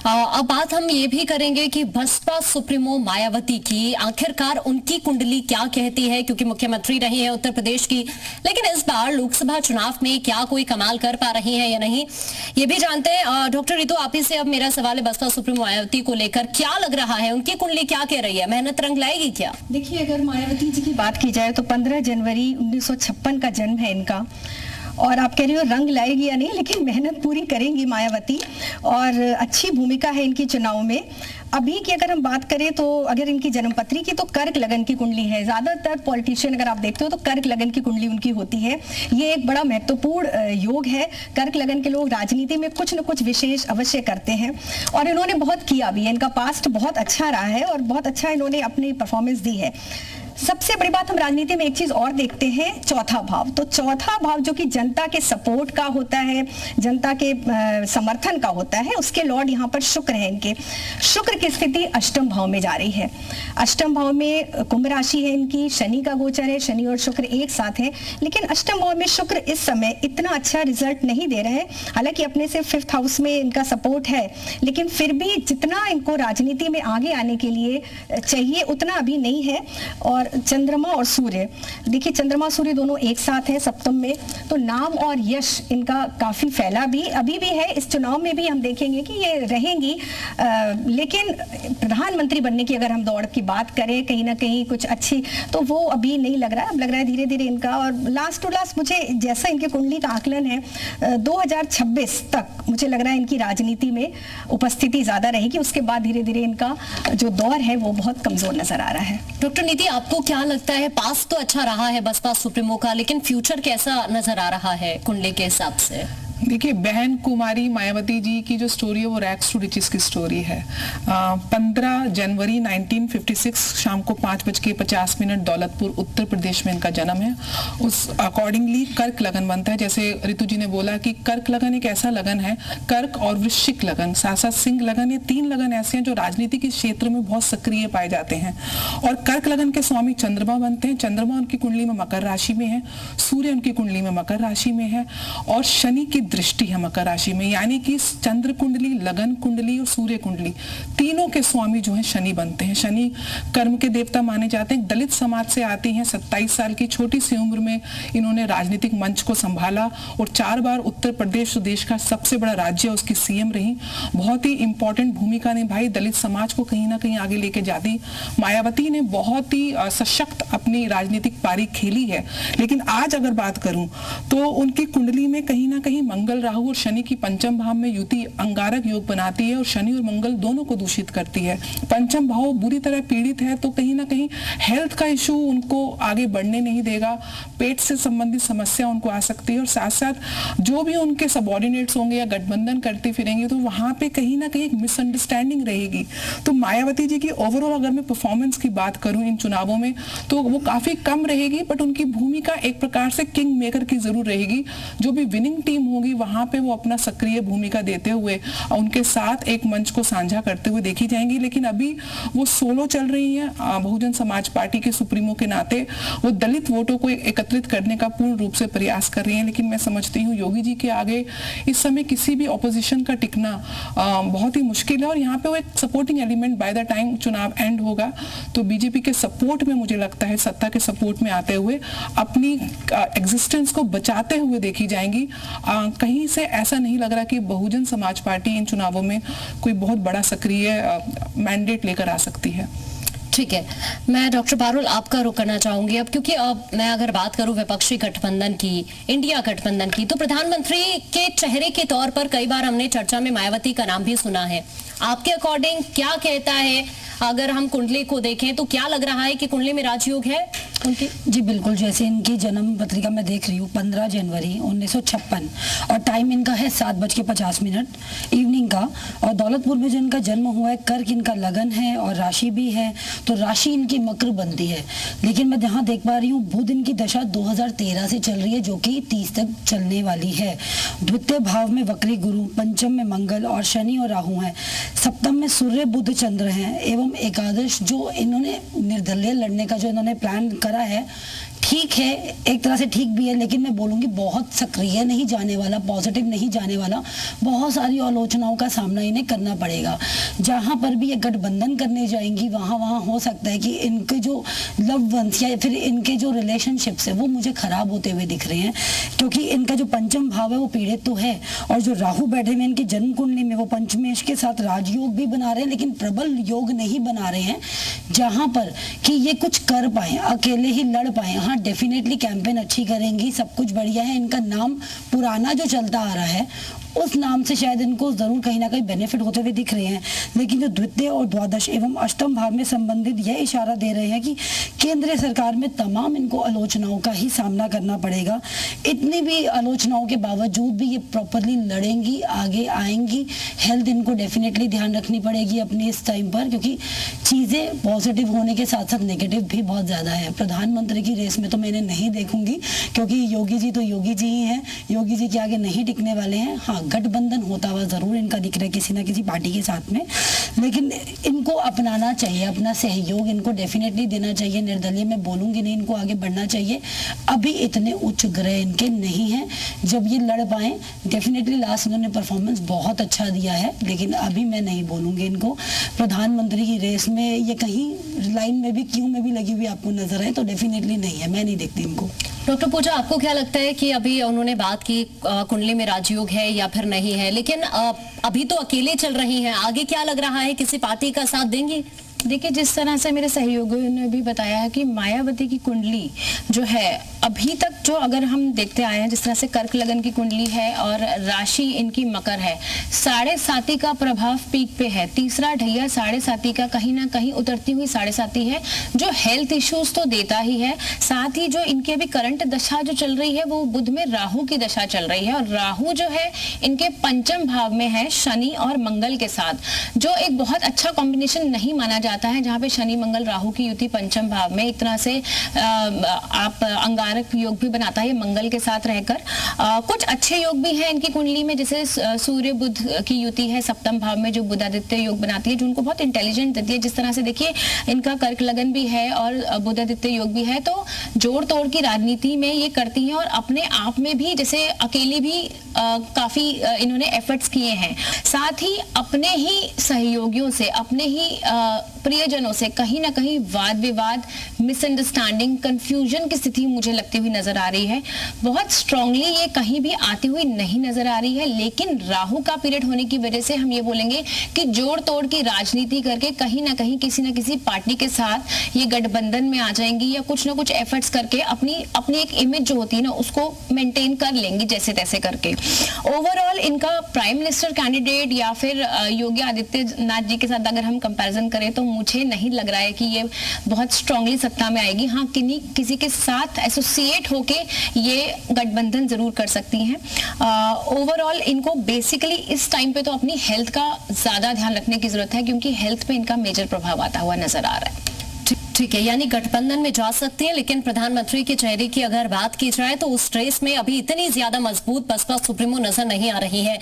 अब बात हम ये भी करेंगे कि बसपा सुप्रीमो मायावती की, आखिरकार उनकी कुंडली क्या कहती है, क्योंकि मुख्यमंत्री रही है उत्तर प्रदेश की, लेकिन इस बार लोकसभा चुनाव में क्या कोई कमाल कर पा रही है या नहीं, ये भी जानते हैं। डॉक्टर रितु, आप ही से अब मेरा सवाल है बसपा सुप्रीमो मायावती को लेकर, क्या लग रहा है, उनकी कुंडली क्या कह रही है, मेहनत रंग लाएगी क्या? देखिए, अगर मायावती जी की बात की जाए तो 15 जनवरी 1956 का जन्म है इनका, और आप कह रही हो रंग लाएगी या नहीं, लेकिन मेहनत पूरी करेंगी मायावती, और अच्छी भूमिका है इनकी चुनाव में। अभी की अगर हम बात करें तो अगर इनकी जन्मपत्री की, तो कर्क लगन की कुंडली है। ज्यादातर पॉलिटिशियन अगर आप देखते हो तो कर्क लगन की कुंडली उनकी होती है। ये एक बड़ा महत्वपूर्ण योग है। कर्क लगन के लोग राजनीति में कुछ न कुछ विशेष अवश्य करते हैं, और इन्होंने बहुत किया भी है। इनका पास्ट बहुत अच्छा रहा है और बहुत अच्छा इन्होंने अपनी परफॉर्मेंस दी है। सबसे बड़ी बात, हम राजनीति में एक चीज और देखते हैं, चौथा भाव। तो चौथा भाव जो कि जनता के सपोर्ट का होता है, जनता के समर्थन का होता है, उसके लॉर्ड यहाँ पर शुक्र है इनके। शुक्र की स्थिति अष्टम भाव में जा रही है। अष्टम भाव में कुंभ राशि है इनकी, शनि का गोचर है, शनि और शुक्र एक साथ है। लेकिन अष्टम भाव में शुक्र इस समय इतना अच्छा रिजल्ट नहीं दे रहे हैं। हालांकि अपने से 5th हाउस में इनका सपोर्ट है, लेकिन फिर भी जितना इनको राजनीति में आगे आने के लिए चाहिए उतना अभी नहीं है। और चंद्रमा और सूर्य, देखिए चंद्रमा सूर्य दोनों एक साथ हैं सप्तम में, तो नाम और यश इनका काफी फैला भी अभी भी है। इस चुनाव में भी हम देखेंगे कि ये रहेंगी, लेकिन प्रधानमंत्री बनने की अगर हम दौड़ की बात करें, कहीं ना कहीं कुछ अच्छी, तो वो अभी नहीं लग रहा है। अब लग रहा है धीरे धीरे इनका, और लास्ट टू लास्ट मुझे जैसा इनके कुंडली का आकलन है, 2026 तक मुझे लग रहा है इनकी राजनीति में उपस्थिति ज्यादा रहेगी। उसके बाद धीरे धीरे इनका जो दौर है वो बहुत कमजोर नजर आ रहा है। डॉक्टर नीति, आपको क्या लगता है, पास तो अच्छा रहा है बसपा सुप्रीमो का, लेकिन फ्यूचर कैसा नजर आ रहा है कुंडली के हिसाब से? देखिए, बहन कुमारी मायावती जी की जो स्टोरी है वो रैग्स टू रिचेस की स्टोरी है। 15 जनवरी 1956 शाम को 5:50 दौलतपुर उत्तर प्रदेश में इनका जन्म है। उस अकॉर्डिंगली कर्क लगन बनता है। जैसे रितु जी ने बोला कि कर्क लगन एक ऐसा लगन है, कर्क और वृश्चिक लगन, साथ साथ सिंह लगन, ये 3 लगन ऐसे हैं जो राजनीति के क्षेत्र में बहुत सक्रिय पाए जाते हैं। और कर्क लगन के स्वामी चंद्रमा बनते हैं। चंद्रमा उनकी कुंडली में मकर राशि में है, सूर्य उनकी कुंडली में मकर राशि में है, और शनि की दृष्टि है मकर राशि में। यानी कि चंद्र कुंडली, लगन कुंडली और सूर्य कुंडली, तीनों के स्वामी जो है शनि बनते हैं। शनि कर्म के देवता माने जाते हैं। दलित समाज से आती हैं। 27 साल की छोटी सी उम्र में इन्होंने राजनीतिक मंच को संभाला, और 4 बार उत्तर प्रदेश देश का सबसे बड़ा राज्य, उसकी सीएम रही। बहुत ही इंपॉर्टेंट भूमिका निभाई, दलित समाज को कहीं ना कहीं आगे लेके जाती। मायावती ने बहुत ही सशक्त अपनी राजनीतिक पारी खेली है। लेकिन आज अगर बात करूं तो उनकी कुंडली में कहीं ना कहीं मंगल, राहु और शनि की पंचम भाव में युति अंगारक योग बनाती है, और शनि और मंगल दोनों को दूषित करती है। पंचम भाव बुरी तरह पीड़ित है, तो कहीं ना कहीं हेल्थ का इशू उनको आगे बढ़ने नहीं देगा। पेट से संबंधित समस्या उनको आ सकती है, और साथ साथ जो भी उनके सबऑर्डिनेट्स होंगे या गठबंधन करते फिरेंगे, तो वहां पे कहीं ना कहीं एक मिसअंडरस्टैंडिंग रहेगी। तो मायावती जी की ओवरऑल अगर मैं परफॉर्मेंस की बात करूं इन चुनावों में, तो वो काफी कम रहेगी, बट उनकी भूमिका एक प्रकार से किंग मेकर की जरूर रहेगी। जो भी विनिंग टीम होगी वहां पे वो अपना सक्रिय भूमिका देते हुए उनके साथ एक मंच को साझा करते हुए देखी जाएंगी। लेकिन अभी वो सोलो चल रही हैं। बहुजन समाज पार्टी के सुप्रीमो के नाते वो दलित वोटों को एकत्रित करने का पूर्ण रूप से प्रयास कर रही हैं। लेकिन मैं समझती हूँ योगी जी के आगे इस समय किसी भी ऑपोजिशन का टिकना बहुत ही मुश्किल है, और यहाँ पे वो एक supporting element by the time चुनाव एंड होगा तो बीजेपी के सपोर्ट में, मुझे लगता है सत्ता के सपोर्ट में आते हुए अपनी एग्जिस्टेंस को बचाते हुए देखी जाएंगी। कहीं से ऐसा नहीं लग रहा कि बहुजन समाज पार्टी इन चुनावों में कोई बहुत बड़ा सक्रिय मैंडेट लेकर आ सकती है। ठीक है, मैं डॉक्टर पारुल आपका रुख करना चाहूंगी अब, क्योंकि अब मैं अगर बात करूं विपक्षी गठबंधन की, इंडिया गठबंधन की, तो प्रधानमंत्री के चेहरे के तौर पर कई बार हमने चर्चा में मायावती का नाम भी सुना है। आपके अकॉर्डिंग क्या कहता है? अगर हम कुंडली को देखें तो क्या लग रहा है कि कुंडली में राजयोग है उनकी? जी बिल्कुल, जैसे इनकी जन्म पत्रिका मैं देख रही हूँ 15 जनवरी 1956, और टाइम इनका है 7:50 इवनिंग का, और दौलतपुर में जो इनका जन्म हुआ है, कर्क इनका लगन है और राशि भी है, तो राशि इनकी मकर बनती है। लेकिन मैं जहाँ देख पा रही हूँ बुध इनकी दशा 2013 से चल रही है, जो कि 30 तक चलने वाली है। द्वितीय भाव में वक्री गुरु, पंचम में मंगल और शनि और राहु हैं, सप्तम में सूर्य बुध चंद्र हैं, एवं एकादश जो इन्होंने निर्दलीय लड़ने का जो इन्होंने प्लान करा है, ठीक है, एक तरह से ठीक भी है, लेकिन मैं बोलूंगी बहुत सक्रिय नहीं जाने वाला, पॉजिटिव नहीं जाने वाला। बहुत सारी आलोचनाओं का सामना इन्हें करना पड़ेगा। जहां पर भी ये गठबंधन करने जाएंगी वहां हो सकता है कि इनके जो लव वंस या फिर इनके जो रिलेशनशिप्स है वो मुझे खराब होते हुए दिख रहे हैं, क्योंकि इनका जो पंचम भाव है वो पीड़ित तो है, और जो राहु बैठे हुए इनकी जन्म कुंडली में वो पंचमेश के साथ राजयोग भी बना रहे हैं, लेकिन प्रबल योग नहीं बना रहे हैं जहां पर कि ये कुछ कर पाए, अकेले ही लड़ पाए। हाँ, डेफिनेटली कैंपेन अच्छी करेंगी, सब कुछ बढ़िया है। इनका नाम पुराना जो चलता आ रहा है उस नाम से शायद इनको जरूर कहीं ना कहीं बेनिफिट होते हुए दिख रहे हैं, लेकिन जो द्वितीय और द्वादश एवं अष्टम भाव में संबंधित यह इशारा दे रहे हैं कि केंद्रीय सरकार में तमाम इनको आलोचनाओं का ही सामना करना पड़ेगा। इतनी भी आलोचनाओं के बावजूद भी ये प्रॉपरली लड़ेंगी, आगे आएंगी। हेल्थ इनको डेफिनेटली ध्यान रखनी पड़ेगी अपनी इस टाइम पर, क्योंकि चीजें पॉजिटिव होने के साथ साथ नेगेटिव भी बहुत ज्यादा है। प्रधानमंत्री की रेस में तो मैं इन्हें नहीं देखूंगी, क्योंकि योगी जी तो योगी जी ही हैं, योगी जी के आगे नहीं टिकने वाले हैं। हाँ, गठबंधन होता हुआ जरूर इनका दिख रहा है किसी ना किसी पार्टी के साथ में, लेकिन इनको अपनाना चाहिए, अपना सहयोग इनको डेफिनेटली देना चाहिए। निर्दलीय में बोलूंगी नहीं, इनको आगे बढ़ना चाहिए। अभी इतने उच्च ग्रह इनके नहीं हैं, जब ये लड़ पाए डेफिनेटली। लास्ट इन्होंने परफॉर्मेंस बहुत अच्छा दिया है, लेकिन अभी मैं नहीं बोलूंगी इनको। प्रधानमंत्री की रेस में ये कहीं लाइन में भी, क्यों में भी लगी हुई आपको नजर है तो डेफिनेटली नहीं है, मैं नहीं देखती इनको। डॉक्टर पूजा, आपको क्या लगता है कि अभी उन्होंने बात की कुंडली में राजयोग है या फिर नहीं है, लेकिन अभी तो अकेले चल रही हैं, आगे क्या लग रहा है, किसी पार्टी का साथ देंगी? देखिए, जिस तरह से मेरे सहयोगियों ने भी बताया है कि मायावती की कुंडली जो है अभी तक जो अगर हम देखते आए हैं, जिस तरह से कर्क लगन की कुंडली है और राशि इनकी मकर है, 7.5 का प्रभाव पीक पे है, तीसरा ढैया 7.5 का कहीं ना कहीं उतरती हुई 7.5 है, जो हेल्थ इश्यूज तो देता ही है। साथ ही जो इनके अभी करंट दशा जो चल रही है वो बुध में राहु की दशा चल रही है, और राहु जो है इनके पंचम भाव में है शनि और मंगल के साथ, जो एक बहुत अच्छा कॉम्बिनेशन नहीं माना जाता है। जहाँ पे शनि मंगल राहु की युति पंचम भाव में एक तरह से आप अंगारक योग भी बनाता है मंगल के साथ रहकर। कुछ अच्छे योग भी हैं इनकी कुंडली में, जैसे सूर्य बुध की युति है सप्तम भाव में, जो बुधादित्य योग बनाती है, जो उनको बहुत इंटेलिजेंट देती है। जिस तरह से देखिए इनका कर्क लगन भी है और बुधादित्य योग भी है, तो जोड़ तोड़ की राजनीति में ये करती हैं, और अपने आप में भी जैसे अकेली भी काफी इन्होंने एफर्ट्स किए हैं। साथ ही अपने ही सहयोगियों से, अपने ही प्रियजनों से कहीं ना कहीं वाद विवाद, मिसअंडरस्टैंडिंग, कंफ्यूजन की स्थिति मुझे लगती हुई नजर आ रही है। बहुत स्ट्रांगली ये कहीं भी आती हुई नहीं नजर आ रही है, लेकिन राहु का पीरियड होने की वजह से हम ये बोलेंगे कि जोड़ तोड़ की राजनीति करके कहीं ना कहीं किसी ना किसी पार्टी के साथ ये गठबंधन में आ जाएंगी, या कुछ ना कुछ एफर्ट्स करके अपनी एक इमेज जो होती है ना उसको मेंटेन कर लेंगी जैसे तैसे करके। ओवरऑल इनका प्राइम मिनिस्टर कैंडिडेट या फिर योगी आदित्यनाथ जी के साथ अगर हम कंपैरिजन करें तो मुझे नहीं लग रहा है कि ये बहुत स्ट्रांगली सत्ता में आएगी। हाँ, किसी के साथ एसोसिएट होके ये गठबंधन जरूर कर सकती हैं। ओवरऑल इनको बेसिकली इस टाइम पे तो अपनी हेल्थ का ज्यादा ध्यान रखने की जरूरत है, क्योंकि हेल्थ पे इनका मेजर प्रभाव आता हुआ नजर आ रहा है। ठीक है, यानी गठबंधन में जा सकते हैं, लेकिन प्रधानमंत्री के चेहरे की अगर बात की जाए तो उस रेस में अभी इतनी ज्यादा मजबूत बसपा सुप्रीमो नजर नहीं आ रही है।